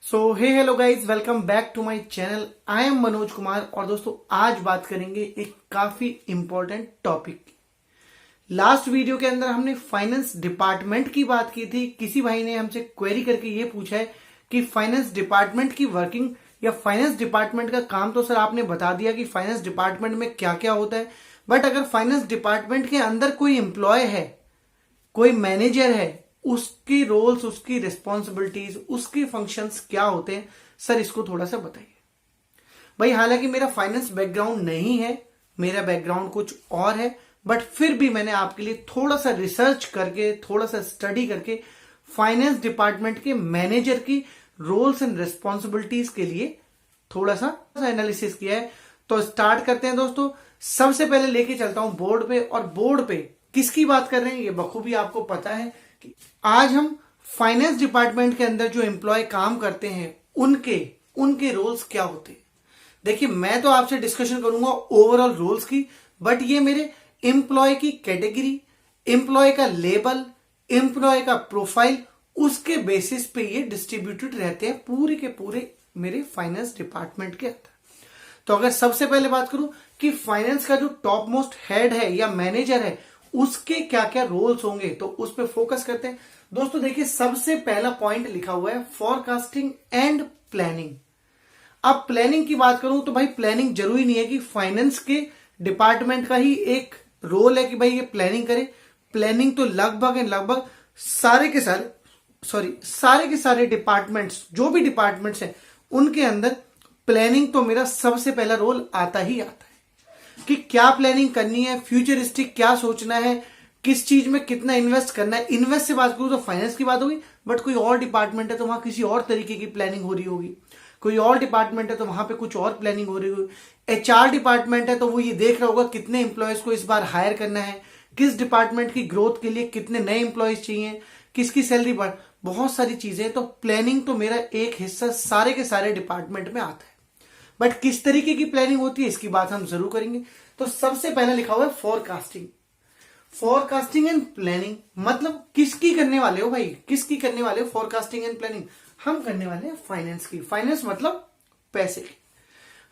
So hey hello guys, welcome back to my channel. I am Manoj Kumar और दोस्तों आज बात करेंगे एक काफी इंपॉर्टेंट टॉपिक की। लास्ट वीडियो के अंदर हमने फाइनेंस डिपार्टमेंट की बात की थी। किसी भाई ने हमसे क्वेरी करके ये पूछा है कि फाइनेंस डिपार्टमेंट की वर्किंग या फाइनेंस डिपार्टमेंट का काम तो सर आपने बता दिया कि फाइनेंस डिपार्टमेंट में क्या क्या होता है, बट अगर फाइनेंस डिपार्टमेंट के अंदर कोई एम्प्लॉय है, कोई मैनेजर है, उसकी रोल्स, उसकी रिस्पॉन्सिबिलिटीज, उसके फंक्शंस क्या होते हैं सर, इसको थोड़ा सा बताइए। भाई हालांकि मेरा फाइनेंस बैकग्राउंड नहीं है, मेरा बैकग्राउंड कुछ और है, बट फिर भी मैंने आपके लिए थोड़ा सा रिसर्च करके, थोड़ा सा स्टडी करके फाइनेंस डिपार्टमेंट के मैनेजर की रोल्स एंड रिस्पॉन्सिबिलिटीज के लिए थोड़ा सा एनालिसिस किया है। तो स्टार्ट करते हैं दोस्तों। सबसे पहले लेके चलता हूं बोर्ड पे, और बोर्ड पे किसकी बात कर रहे हैं ये बखूबी आपको पता है कि आज हम फाइनेंस डिपार्टमेंट के अंदर जो एम्प्लॉय काम करते हैं उनके रोल्स क्या होते हैं। देखिए, मैं तो आपसे डिस्कशन करूंगा ओवरऑल रोल्स की, बट ये मेरे एम्प्लॉय की कैटेगरी, एम्प्लॉय का लेबल, एम्प्लॉय का प्रोफाइल, उसके बेसिस पे ये डिस्ट्रीब्यूटेड रहते हैं पूरे के पूरे मेरे फाइनेंस डिपार्टमेंट के अंदर। तो अगर सबसे पहले बात करूं कि फाइनेंस का जो टॉप मोस्ट हेड है या मैनेजर है, उसके क्या क्या रोल्स होंगे, तो उस पर फोकस करते हैं दोस्तों। देखिए, सबसे पहला पॉइंट लिखा हुआ है फॉरकास्टिंग एंड प्लानिंग। अब प्लानिंग की बात करूं तो भाई प्लानिंग जरूरी नहीं है कि फाइनेंस के डिपार्टमेंट का ही एक रोल है कि भाई ये प्लानिंग करे। प्लानिंग तो लगभग सारे के सारे डिपार्टमेंट्स, जो भी डिपार्टमेंट्स हैं उनके अंदर प्लानिंग तो मेरा सबसे पहला रोल आता ही आता है कि क्या प्लानिंग करनी है, फ्यूचरिस्टिक क्या सोचना है, किस चीज में कितना इन्वेस्ट करना है। इन्वेस्ट से बात करूं तो फाइनेंस की बात होगी, बट कोई और डिपार्टमेंट है तो वहां किसी और तरीके की प्लानिंग हो रही होगी, कोई और डिपार्टमेंट है तो वहां पे कुछ और प्लानिंग हो रही होगी। एचआर डिपार्टमेंट है तो वो ये देख रहा होगा कितने इंप्लॉयज को इस बार हायर करना है, किस डिपार्टमेंट की ग्रोथ के लिए कितने नए इंप्लॉयज चाहिए, किसकी सैलरी बढ़, बहुत सारी चीजें। तो प्लानिंग तो मेरा एक हिस्सा सारे के सारे डिपार्टमेंट में आता है, बट किस तरीके की प्लानिंग होती है इसकी बात हम जरूर करेंगे। तो सबसे पहले लिखा हुआ है फोरकास्टिंग। फोरकास्टिंग एंड प्लानिंग मतलब किसकी करने वाले हो भाई, किसकी करने वाले हो फोरकास्टिंग एंड प्लानिंग? हम करने वाले हैं फाइनेंस की। फाइनेंस मतलब पैसे की।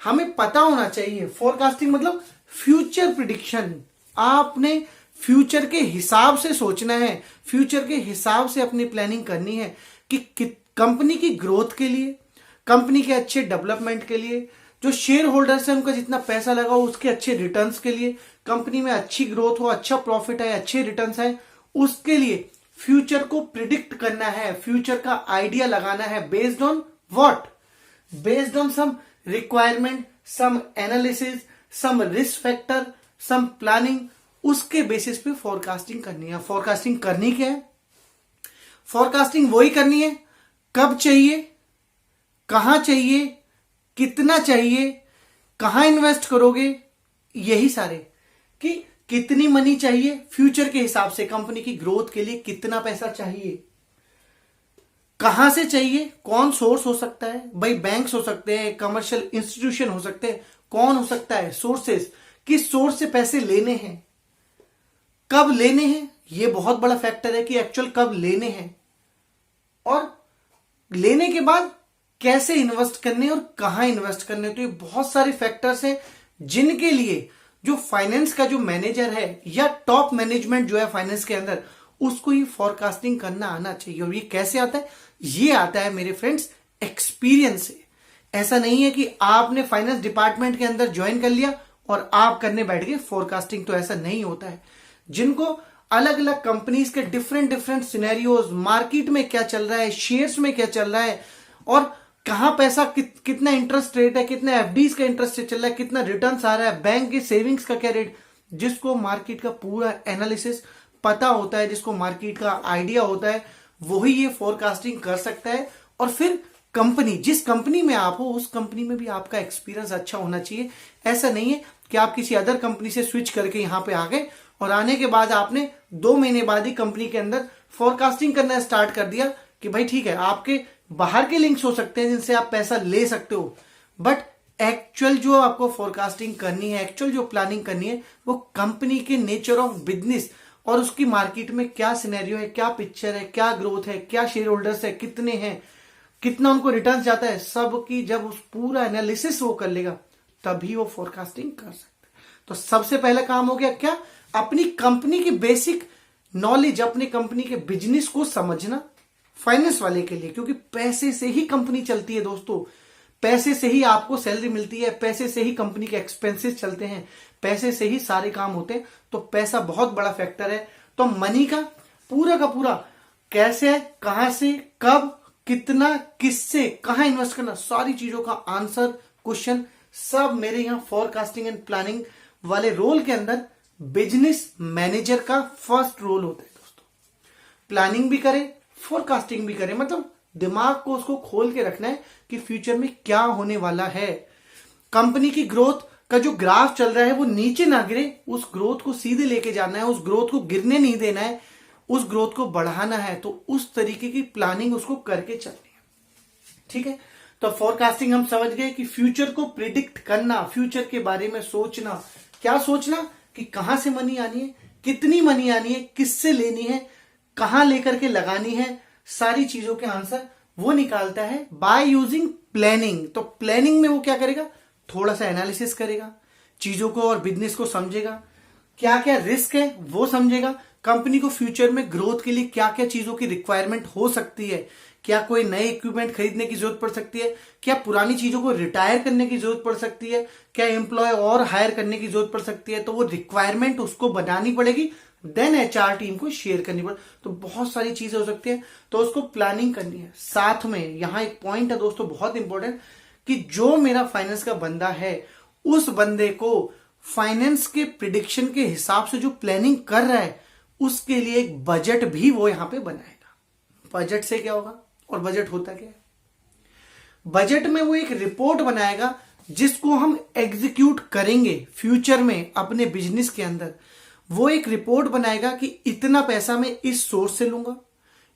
हमें पता होना चाहिए, फोरकास्टिंग मतलब फ्यूचर प्रिडिक्शन। आपने फ्यूचर के हिसाब से सोचना है, फ्यूचर के हिसाब से अपनी प्लानिंग करनी है कि कंपनी की ग्रोथ के लिए, कंपनी के अच्छे डेवलपमेंट के लिए, जो शेयर होल्डर्स है उनका जितना पैसा लगा हो उसके अच्छे रिटर्न्स के लिए, कंपनी में अच्छी ग्रोथ हो, अच्छा प्रॉफिट है, अच्छे रिटर्न्स है, उसके लिए फ्यूचर को प्रिडिक्ट करना है, फ्यूचर का आइडिया लगाना है। Based on what? Based on some requirement, some analysis, some risk factor, some planning, उसके बेसिस पे फोरकास्टिंग करनी है। फोरकास्टिंग करनी क्या है? फोरकास्टिंग वही करनी है कब चाहिए, कहां चाहिए, कितना चाहिए, कहां इन्वेस्ट करोगे, यही सारे, कि कितनी मनी चाहिए फ्यूचर के हिसाब से, कंपनी की ग्रोथ के लिए कितना पैसा चाहिए, कहां से चाहिए, कौन सोर्स हो सकता है, भाई बैंक्स हो सकते हैं, कमर्शियल इंस्टीट्यूशन हो सकते हैं, कौन हो सकता है सोर्सेस, किस सोर्स से पैसे लेने हैं, कब लेने हैं, ये बहुत बड़ा फैक्टर है कि एक्चुअल कब लेने हैं, और लेने के बाद कैसे इन्वेस्ट करने और कहां इन्वेस्ट करने। तो ये बहुत सारे फैक्टर्स हैं जिनके लिए जो फाइनेंस का जो मैनेजर है या टॉप मैनेजमेंट जो है फाइनेंस के अंदर, उसको ये फोरकास्टिंग करना आना चाहिए। और ये कैसे आता है? ये आता है मेरे फ्रेंड्स एक्सपीरियंस से। ऐसा नहीं है कि आपने फाइनेंस डिपार्टमेंट के अंदर ज्वाइन कर लिया और आप करने बैठ गए फोरकास्टिंग, तो ऐसा नहीं होता है। जिनको अलग अलग कंपनीज के डिफरेंट सिनेरियोज, मार्केट में क्या चल रहा है, शेयर्स में क्या चल रहा है, और कहां पैसा कितना इंटरेस्ट रेट है, कितना एफडीज का इंटरेस्ट रेट चल रहा है, कितना रिटर्न्स आ रहा है, बैंक के सेविंग्स का क्या रेट, जिसको मार्केट का पूरा एनालिसिस पता होता है, जिसको मार्केट का आइडिया होता है, वही ये फोरकास्टिंग कर सकता है। और फिर कंपनी, जिस कंपनी में आप हो उस कंपनी में भी आपका एक्सपीरियंस अच्छा होना चाहिए। ऐसा नहीं है कि आप किसी अदर कंपनी से स्विच करके यहां पे आ गए और आने के बाद आपने 2 महीने बाद ही कंपनी के अंदर फोरकास्टिंग करना स्टार्ट कर दिया कि भाई ठीक है, आपके बाहर के लिंक्स हो सकते हैं जिनसे आप पैसा ले सकते हो, बट एक्चुअल जो आपको फोरकास्टिंग करनी है, एक्चुअल जो प्लानिंग करनी है, वो कंपनी के नेचर ऑफ बिजनेस और उसकी मार्केट में क्या सिनेरियो है, क्या पिक्चर है, क्या ग्रोथ है, क्या शेयर होल्डर्स है, कितने हैं, कितना उनको रिटर्न जाता है, सब की जब उस पूरा एनालिसिस वो कर लेगा तभी वो फोरकास्टिंग कर सकते हैं। तो सबसे पहला काम हो गया क्या, अपनी कंपनी की बेसिक नॉलेज, अपनी कंपनी के बिजनेस को समझना फाइनेंस वाले के लिए, क्योंकि पैसे से ही कंपनी चलती है दोस्तों, पैसे से ही आपको सैलरी मिलती है, पैसे से ही कंपनी के एक्सपेंसेस चलते हैं, पैसे से ही सारे काम होते हैं। तो पैसा बहुत बड़ा फैक्टर है। तो मनी का पूरा कैसे, कहां से, कब, कितना, किससे, कहां इन्वेस्ट करना, सारी चीजों का आंसर, क्वेश्चन सब मेरे यहां फोरकास्टिंग एंड प्लानिंग वाले रोल के अंदर बिजनेस मैनेजर का फर्स्ट रोल होता है दोस्तों। प्लानिंग भी करे, फोरकास्टिंग भी करे, मतलब दिमाग को उसको खोल के रखना है कि फ्यूचर में क्या होने वाला है। कंपनी की ग्रोथ का जो ग्राफ चल रहा है वो नीचे ना गिरे, उस ग्रोथ को सीधे लेके जाना है, उस ग्रोथ को गिरने नहीं देना है, उस ग्रोथ को बढ़ाना है। तो उस तरीके की प्लानिंग उसको करके चलनी है। ठीक है, तो फोरकास्टिंग हम समझ गए कि फ्यूचर को प्रिडिक्ट करना, फ्यूचर के बारे में सोचना। क्या सोचना कि कहां से मनी आनी है, कितनी मनी आनी है, किससे लेनी है, कहां लेकर के लगानी है, सारी चीजों के आंसर वो निकालता है बाय यूजिंग प्लानिंग। तो प्लानिंग में वो क्या करेगा, थोड़ा सा एनालिसिस करेगा, चीजों को और बिजनेस को समझेगा, क्या क्या रिस्क है वो समझेगा, कंपनी को फ्यूचर में ग्रोथ के लिए क्या क्या चीजों की रिक्वायरमेंट हो सकती है, क्या कोई नए इक्विपमेंट खरीदने की जरूरत पड़ सकती है, क्या पुरानी चीजों को रिटायर करने की जरूरत पड़ सकती है, क्या एम्प्लॉय और हायर करने की जरूरत पड़ सकती है। तो वो रिक्वायरमेंट उसको बनानी पड़ेगी, देन एचआर टीम को शेयर करनी पड़े। तो बहुत सारी चीजें हो सकती है, तो उसको प्लानिंग करनी है। साथ में यहां एक पॉइंट है दोस्तों बहुत इंपॉर्टेंट, कि जो मेरा फाइनेंस का बंदा है उस बंदे को फाइनेंस के प्रिडिक्शन के हिसाब से जो प्लानिंग कर रहा है उसके लिए एक बजट भी वो यहां पे बनाएगा। बजट से क्या होगा, और बजट होता क्या है, बजट में वो एक रिपोर्ट बनाएगा जिसको हम एग्जीक्यूट करेंगे फ्यूचर में अपने बिजनेस के अंदर। वो एक रिपोर्ट बनाएगा कि इतना पैसा मैं इस सोर्स से लूंगा,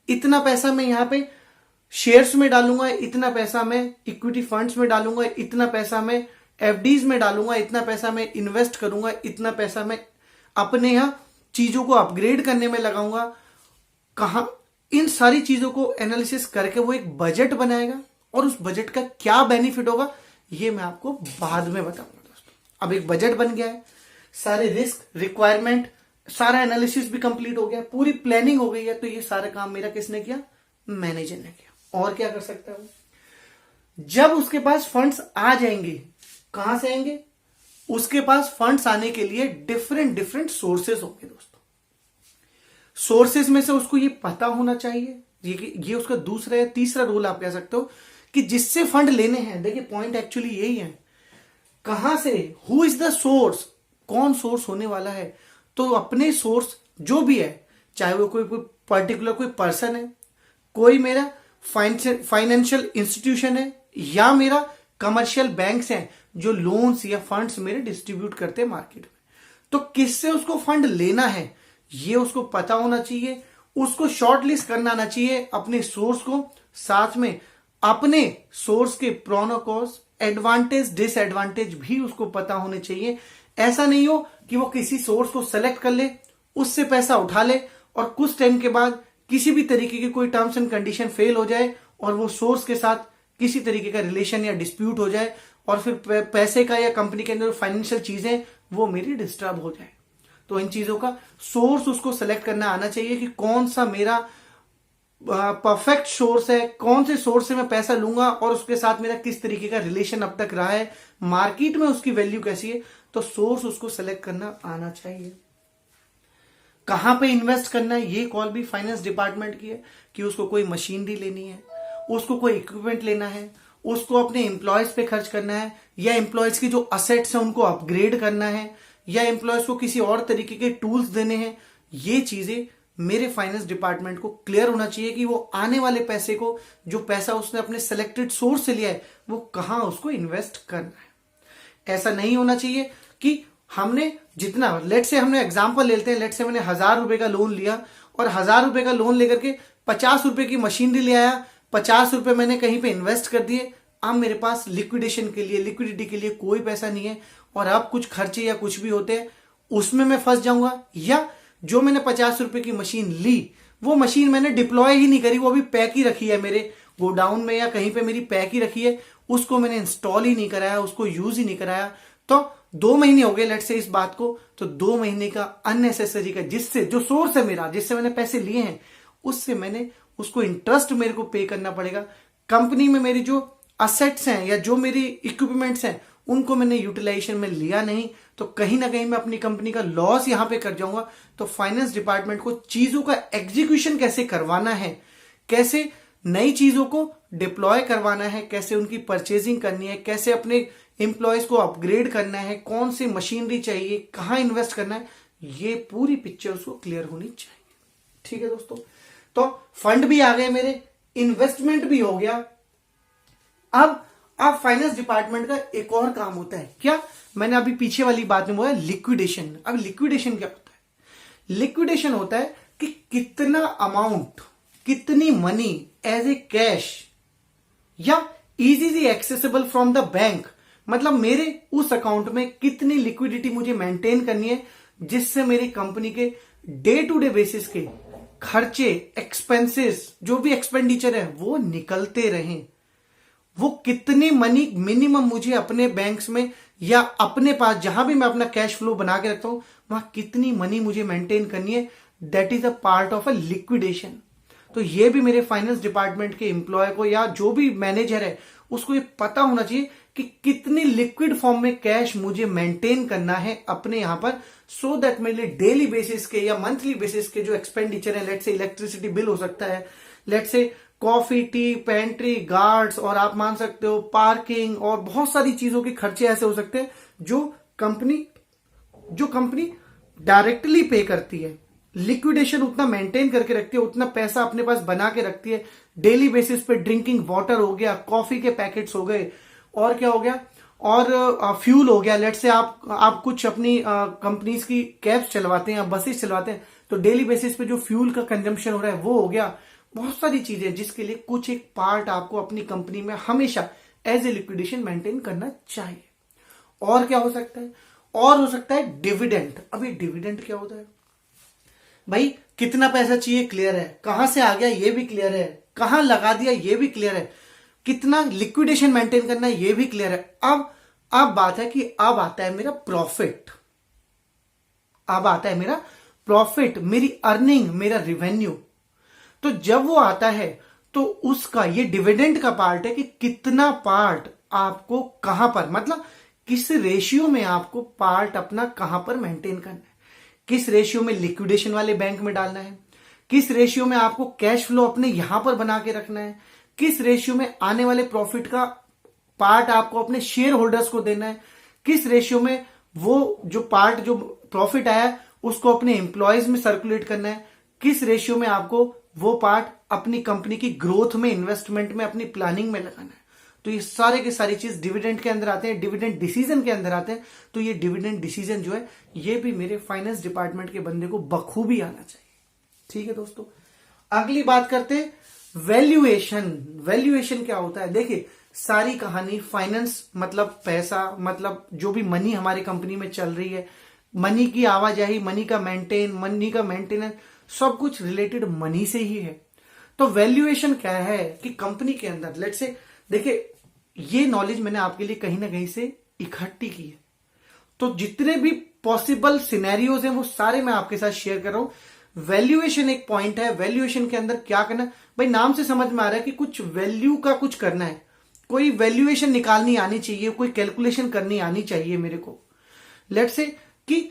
इतना पैसा मैं यहां पे शेयर्स में डालूंगा, इतना पैसा मैं इक्विटी फंड्स में डालूंगा, इतना पैसा मैं एफडीज में डालूंगा, इतना पैसा मैं इन्वेस्ट करूंगा, इतना पैसा मैं अपने यहां चीजों को अपग्रेड करने में लगाऊंगा। कहां, इन सारी चीजों को एनालिसिस करके वो एक बजट बनाएगा, और उस बजट का क्या बेनिफिट होगा ये मैं आपको बाद में बताऊंगा दोस्तों। अब एक बजट बन गया है, सारे रिस्क, रिक्वायरमेंट, सारा एनालिसिस भी कंप्लीट हो गया, पूरी प्लानिंग हो गई है। तो ये सारा काम मेरा किसने किया, मैनेजर ने किया। और क्या कर सकता है वो, जब उसके पास फंड्स आ जाएंगे, कहां से आएंगे, उसके पास फंड्स आने के लिए डिफरेंट सोर्सेस होंगे दोस्तों। सोर्सेस में से उसको ये पता होना चाहिए, ये उसका दूसरा या तीसरा रोल आप कह सकते हो, कि जिससे फंड लेने हैं। देखिए पॉइंट एक्चुअली यही है, कहां से, हु इज द सोर्स, कौन सोर्स होने वाला है। तो अपने सोर्स जो भी है, चाहे वो कोई पर्टिकुलर कोई पर्सन है, कोई मेरा फाइनेंशियल इंस्टीट्यूशन है, या मेरा कमर्शियल बैंक्स हैं जो लोन्स या फंड्स मेरे डिस्ट्रीब्यूट करते हैं मार्केट में। तो किससे उसको फंड लेना है ये उसको पता होना चाहिए, उसको शॉर्ट लिस्ट करना आना चाहिए अपने सोर्स को, साथ में अपने सोर्स के प्रोनो कॉन्स, एडवांटेज डिसएडवांटेज भी उसको पता होने चाहिए। ऐसा नहीं हो कि वो किसी सोर्स को सेलेक्ट कर ले, उससे पैसा उठा ले, और कुछ टाइम के बाद किसी भी तरीके की कोई टर्म्स एंड कंडीशन फेल हो जाए, और वो सोर्स के साथ किसी तरीके का रिलेशन या डिस्प्यूट हो जाए, और फिर पैसे का या कंपनी के अंदर फाइनेंशियल चीजें वो मेरी डिस्टर्ब हो जाए। तो इन चीजों का सोर्स उसको सेलेक्ट करना आना चाहिए कि कौन सा मेरा परफेक्ट सोर्स है, कौन से सोर्स से मैं पैसा लूंगा, और उसके साथ मेरा किस तरीके का रिलेशन अब तक रहा है, मार्केट में उसकी वैल्यू कैसी है। तो सोर्स उसको सेलेक्ट करना आना चाहिए। कहां पे इन्वेस्ट करना है ये कॉल भी फाइनेंस डिपार्टमेंट की है, कि उसको कोई मशीनरी लेनी है, उसको कोई इक्विपमेंट लेना है, उसको अपने एम्प्लॉयज पे खर्च करना है, या एम्प्लॉयज की जो असेट्स हैं उनको अपग्रेड करना है, या एम्प्लॉयज को किसी और तरीके के टूल्स देने हैं। ये चीजें मेरे फाइनेंस डिपार्टमेंट को क्लियर होना चाहिए कि वो आने वाले पैसे को, जो पैसा उसने अपने सेलेक्टेड सोर्स से लिया है, वो कहां उसको इन्वेस्ट करना है। ऐसा नहीं होना चाहिए कि हमने जितना, लेट से हमने एग्जांपल लेते हैं, लेट से मैंने 1000 रुपए का लोन लिया, और 1000 रुपए का लोन लेकर के 50 रुपए की मशीनरी ले आया, 50 रुपए मैंने कहीं पे इन्वेस्ट कर दिए। अब मेरे पास लिक्विडेशन के लिए, लिक्विडिटी के लिए कोई पैसा नहीं है, और अब कुछ खर्चे या कुछ भी होते हैं उसमें मैं फंस जाऊंगा। या जो मैंने 50 रुपए की मशीन ली, वो मशीन मैंने डिप्लॉय ही नहीं करी, वो अभी पैक ही रखी है मेरे, गोडाउन में या कहीं पे मेरी पैक ही रखी है, उसको मैंने इंस्टॉल ही नहीं कराया, उसको यूज ही नहीं कराया, तो 2 महीने हो गए लेट्स से इस बात को, तो 2 महीने का अननेसेसरी का, जिससे जो सोर्स है मेरा, जिससे मैंने पैसे लिए हैं, उससे मैंने उसको इंटरेस्ट मेरे को पे करना पड़ेगा। कंपनी में मेरी जो असेट्स हैं या जो मेरी इक्विपमेंट्स हैं उनको मैंने यूटिलाइजेशन में लिया नहीं, तो कहीं ना कहीं मैं अपनी कंपनी का लॉस यहां पे कर जाऊंगा। तो फाइनेंस डिपार्टमेंट को चीजों का एग्जीक्यूशन कैसे करवाना है, कैसे नई चीजों को डिप्लॉय करवाना है, कैसे उनकी परचेजिंग करनी है, कैसे अपने एम्प्लॉयज को अपग्रेड करना है, कौन सी मशीनरी चाहिए, कहां इन्वेस्ट करना है, ये पूरी पिक्चर उसको क्लियर होनी चाहिए। ठीक है दोस्तों, तो फंड भी आ गए मेरे, इन्वेस्टमेंट भी हो गया। अब फाइनेंस डिपार्टमेंट का एक और काम होता है क्या, मैंने अभी पीछे वाली बात में बोला लिक्विडेशन। अब लिक्विडेशन क्या होता है? लिक्विडेशन होता है कि कितना अमाउंट, कितनी मनी एज ए कैश या easily accessible from the bank, मतलब मेरे उस अकाउंट में कितनी लिक्विडिटी मुझे मेंटेन करनी है, जिससे मेरी कंपनी के डे टू डे बेसिस के खर्चे, एक्सपेंसेस, जो भी एक्सपेंडिचर है वो निकलते रहें। वो कितनी मनी मिनिमम मुझे अपने बैंक्स में या अपने पास जहां भी मैं अपना कैश फ्लो बना के रखता हूं, वहां कितनी मनी मुझे मेंटेन करनी है, that is a part of a liquidation. तो ये भी मेरे फाइनेंस डिपार्टमेंट के एम्प्लॉय को या जो भी मैनेजर है उसको ये पता होना चाहिए कि कितनी लिक्विड फॉर्म में कैश मुझे मेंटेन करना है अपने यहां पर, सो दैट मेरे डेली बेसिस के या मंथली बेसिस के जो एक्सपेंडिचर है, लेट से इलेक्ट्रिसिटी बिल हो सकता है, लेट से कॉफी, टी, पेंट्री, गार्ड्स, और आप मान सकते हो पार्किंग, और बहुत सारी चीजों के खर्चे ऐसे हो सकते हैं जो कंपनी डायरेक्टली पे करती है। लिक्विडेशन उतना मेंटेन करके रखती है, उतना पैसा अपने पास बना के रखती है डेली बेसिस पे। ड्रिंकिंग वाटर हो गया, कॉफी के पैकेट्स हो गए, और क्या हो गया, और फ्यूल हो गया। लेट से आप कुछ अपनी कंपनीज की कैब्स चलवाते हैं, बसेस चलवाते हैं, तो डेली बेसिस पे जो फ्यूल का कंजम्पशन हो रहा है वो हो गया। बहुत सारी चीजें जिसके लिए कुछ एक पार्ट आपको अपनी कंपनी में हमेशा एज ए लिक्विडेशन मेंटेन करना चाहिए। और क्या हो सकता है? और हो सकता है डिविडेंड। अभी डिविडेंड क्या होता है भाई? कितना पैसा चाहिए क्लियर है, कहां से आ गया ये भी क्लियर है, कहां लगा दिया ये भी क्लियर है, कितना लिक्विडेशन मेंटेन करना है ये भी क्लियर है। अब बात है कि अब आता है मेरा प्रॉफिट, अब आता है मेरा प्रॉफिट, मेरी अर्निंग, मेरा रेवेन्यू। तो जब वो आता है तो उसका ये डिविडेंड का पार्ट है कि कितना पार्ट आपको कहां पर, मतलब किस रेशियो में आपको पार्ट अपना कहां पर मेंटेन करना है, किस रेशियो में लिक्विडेशन वाले बैंक में डालना है, किस रेशियो में आपको कैश फ्लो अपने यहां पर बना के रखना है, किस रेशियो में आने वाले प्रॉफिट का पार्ट आपको अपने शेयर होल्डर्स को देना है, किस रेशियो में वो जो पार्ट जो प्रॉफिट आया उसको अपने एम्प्लॉयज में सर्कुलेट करना है, किस रेशियो में आपको वो पार्ट अपनी कंपनी की ग्रोथ में, इन्वेस्टमेंट में, अपनी प्लानिंग में लगाना है। तो ये सारे की सारी चीज डिविडेंड के अंदर आते हैं, डिविडेंड डिसीजन के अंदर आते हैं। तो ये डिविडेंड डिसीजन जो है ये भी मेरे फाइनेंस डिपार्टमेंट के बंदे को बखूबी आना चाहिए। ठीक है दोस्तों, अगली बात करते हैं वैल्यूएशन। वैल्यूएशन क्या होता है? देखिए, सारी कहानी फाइनेंस मतलब पैसा, मतलब जो भी मनी हमारी कंपनी में चल रही है, मनी की आवाजाही, मनी का मेंटेनेंस, सब कुछ रिलेटेड मनी से ही है। तो वैल्यूएशन क्या है कि कंपनी के अंदर, लेट से देखिए, ये नॉलेज मैंने आपके लिए कहीं ना कहीं से इकट्ठी की है, तो जितने भी पॉसिबल सिनेरियोज हैं वो सारे मैं आपके साथ शेयर कर रहा हूं। वैल्यूएशन एक पॉइंट है, वैल्यूएशन के अंदर क्या करना है भाई, नाम से समझ में आ रहा है कि कुछ वैल्यू का कुछ करना है, कोई वैल्यूएशन निकालनी आनी चाहिए, कोई कैलकुलेशन करनी आनी चाहिए मेरे को। लेट से कि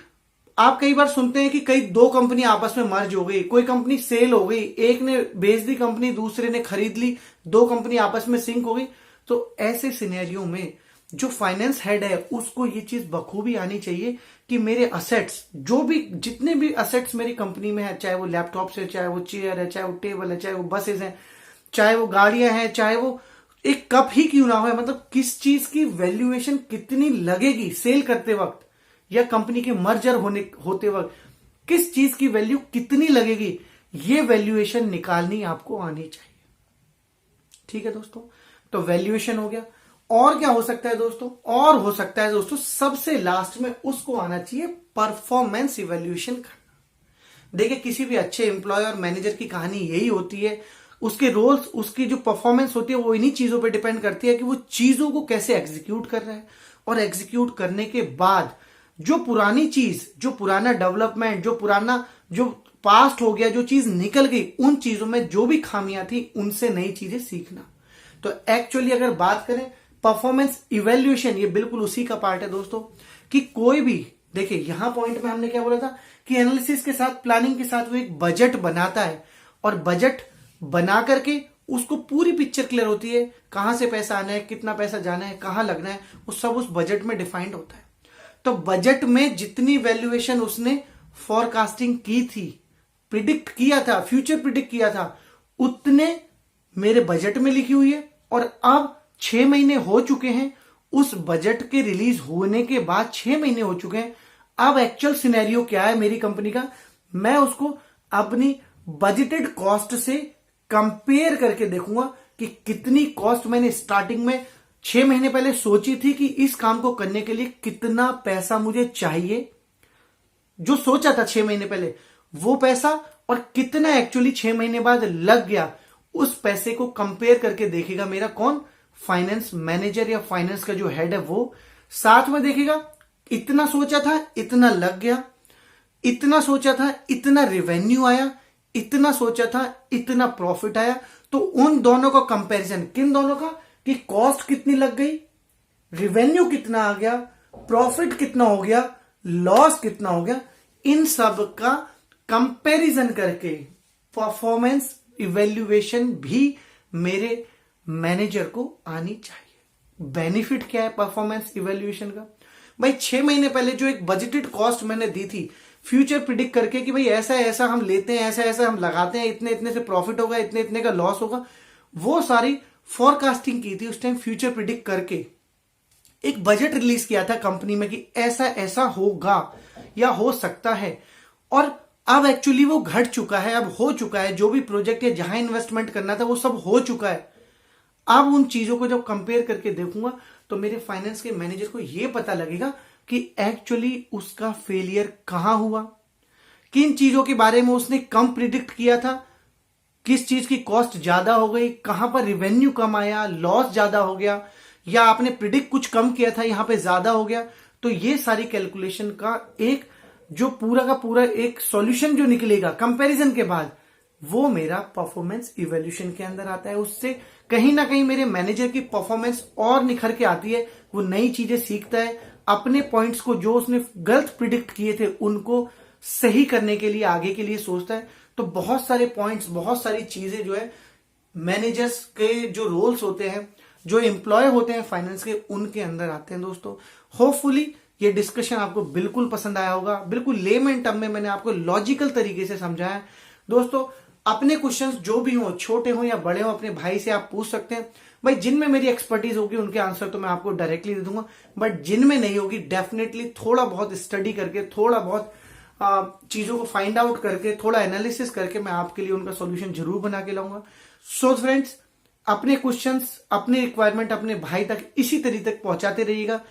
आप कई बार सुनते हैं कि कई 2 कंपनी आपस में मर्ज हो गई, कोई कंपनी सेल हो गई, एक ने बेच दी कंपनी, दूसरे ने खरीद ली, 2 कंपनी आपस में सिंक हो गई। तो ऐसे सिनेरियो में जो फाइनेंस हेड है उसको ये चीज बखूबी आनी चाहिए कि मेरे असेट्स, जो भी जितने भी असेट्स मेरी कंपनी में है, चाहे वो लैपटॉप है, चाहे वो चेयर है, चाहे वो टेबल है, चाहे वो बसेस हैं, चाहे वो गाड़ियां हैं, चाहे वो एक कप ही क्यों ना हो, मतलब किस चीज की वैल्यूएशन कितनी लगेगी सेल करते वक्त या कंपनी के मर्जर होते वक्त, किस चीज की वैल्यू कितनी लगेगी, ये वैल्यूएशन निकालनी आपको आनी चाहिए। ठीक है दोस्तों, तो वैल्यूएशन हो गया। और क्या हो सकता है दोस्तों? और हो सकता है दोस्तों सबसे लास्ट में उसको आना चाहिए परफॉर्मेंस इवैल्यूएशन करना। देखिए, किसी भी अच्छे एम्प्लॉय और मैनेजर की कहानी यही होती है उसके रोल्स, उसकी जो परफॉर्मेंस होती है वो इन्हीं चीजों पे डिपेंड करती है कि वो चीजों को कैसे एग्जीक्यूट कर रहा है। और एग्जीक्यूट करने के बाद जो पुरानी चीज, जो पुराना डेवलपमेंट, जो पास्ट हो गया, जो चीज निकल गई, उन चीजों में जो भी खामियां थी उनसे नई चीजें सीखना। तो एक्चुअली अगर बात करें परफॉर्मेंस इवेल्युएशन, ये बिल्कुल उसी का पार्ट है दोस्तों। कि कोई भी, देखिए यहां पॉइंट में हमने क्या बोला था कि एनालिसिस के साथ, प्लानिंग के साथ वो एक बजट बनाता है, और बजट बना करके उसको पूरी पिक्चर क्लियर होती है, कहां से पैसा आना है, कितना पैसा जाना है, कहां लगना है, वो सब उस बजट में डिफाइंड होता है। तो बजट में जितनी वैल्यूएशन उसने फॉरकास्टिंग की थी, प्रिडिक्ट किया था, फ्यूचर प्रिडिक्ट किया था, उतने मेरे बजट में लिखी हुई है। और अब 6 महीने हो चुके हैं, उस बजट के रिलीज होने के बाद 6 महीने हो चुके हैं। अब एक्चुअल सिनेरियो क्या है मेरी कंपनी का, मैं उसको अपनी बजटेड कॉस्ट से कंपेयर करके देखूंगा कि कितनी कॉस्ट मैंने स्टार्टिंग में 6 महीने पहले सोची थी कि इस काम को करने के लिए कितना पैसा मुझे चाहिए, जो सोचा था 6 महीने पहले वो पैसा, और कितना एक्चुअली 6 महीने बाद लग गया, उस पैसे को कंपेयर करके देखेगा मेरा कौन, फाइनेंस मैनेजर या फाइनेंस का जो हेड है वो। साथ में देखेगा इतना सोचा था, इतना लग गया, इतना सोचा था, इतना रेवेन्यू आया, इतना सोचा था, इतना प्रॉफिट आया। तो उन दोनों का कंपैरिजन, किन दोनों का, कि कॉस्ट कितनी लग गई, रेवेन्यू कितना आ गया, प्रॉफिट कितना हो गया, लॉस कितना हो गया, इन सब का कंपैरिजन करके परफॉर्मेंस इवेल्युएशन भी मेरे मैनेजर को आनी चाहिए। बेनिफिट क्या है परफॉर्मेंस इवेल्युएशन का? भाई 6 महीने पहले जो एक बजटेड कॉस्ट मैंने दी थी, फ्यूचर प्रिडिक्ट करके कि भाई ऐसा ऐसा हम लेते हैं, ऐसा ऐसा हम लगाते हैं, इतने इतने से प्रॉफिट होगा, इतने इतने का लॉस होगा, वो सारी फॉरकास्टिंग की थी उस टाइम, फ्यूचर प्रिडिक्ट करके एक बजट रिलीज किया था कंपनी में कि ऐसा ऐसा होगा या हो सकता है। और अब एक्चुअली वो घट चुका है, अब हो चुका है, जो भी प्रोजेक्ट या जहां इन्वेस्टमेंट करना था वो सब हो चुका है। अब उन चीजों को जब कंपेयर करके देखूंगा तो मेरे फाइनेंस के मैनेजर को यह पता लगेगा कि एक्चुअली उसका फेलियर कहां हुआ, किन चीजों के बारे में उसने कम प्रिडिक्ट किया था, किस चीज की कॉस्ट ज्यादा हो गई, कहां पर रिवेन्यू कम आया, लॉस ज्यादा हो गया, या आपने प्रिडिक्ट कुछ कम किया था यहां पे ज्यादा हो गया। तो ये सारी कैलकुलेशन का एक जो पूरा का पूरा एक सॉल्यूशन जो निकलेगा कंपैरिजन के बाद, वो मेरा परफॉर्मेंस इवैल्यूएशन के अंदर आता है। उससे कहीं ना कहीं मेरे मैनेजर की परफॉर्मेंस और निखर के आती है, वो नई चीजें सीखता है, अपने पॉइंट्स को जो उसने गलत प्रिडिक्ट किए थे उनको सही करने के लिए आगे के लिए सोचता है। तो बहुत सारे पॉइंट्स, बहुत सारी चीजें जो है मैनेजर्स के जो रोल्स होते हैं, जो एम्प्लॉय होते हैं फाइनेंस के, उनके अंदर आते हैं दोस्तों। होपफुली ये डिस्कशन आपको बिल्कुल पसंद आया होगा। बिल्कुल लेमन टर्म में मैंने आपको लॉजिकल तरीके से समझाया। दोस्तों अपने क्वेश्चंस जो भी हो, छोटे हो या बड़े हो, अपने भाई से आप पूछ सकते हैं। भाई जिनमें मेरी एक्सपर्टीज होगी उनके आंसर तो मैं आपको डायरेक्टली दे दूंगा, बट जिनमें नहीं होगी डेफिनेटली थोड़ा बहुत स्टडी करके, थोड़ा बहुत चीजों को फाइंड आउट करके, थोड़ा एनालिसिस करके मैं आपके लिए उनका सॉल्यूशन जरूर बना के लाऊंगा। सो फ्रेंड्स, अपने क्वेश्चंस, अपने रिक्वायरमेंट अपने भाई तक इसी तरीके तक पहुंचाते रहिएगा,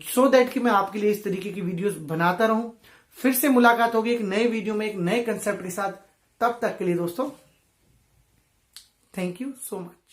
सो दैट कि मैं आपके लिए इस तरीके की वीडियोस बनाता रहूं। फिर से मुलाकात होगी एक नए वीडियो में, एक नए कंसेप्ट के साथ। तब तक के लिए दोस्तों, थैंक यू सो मच।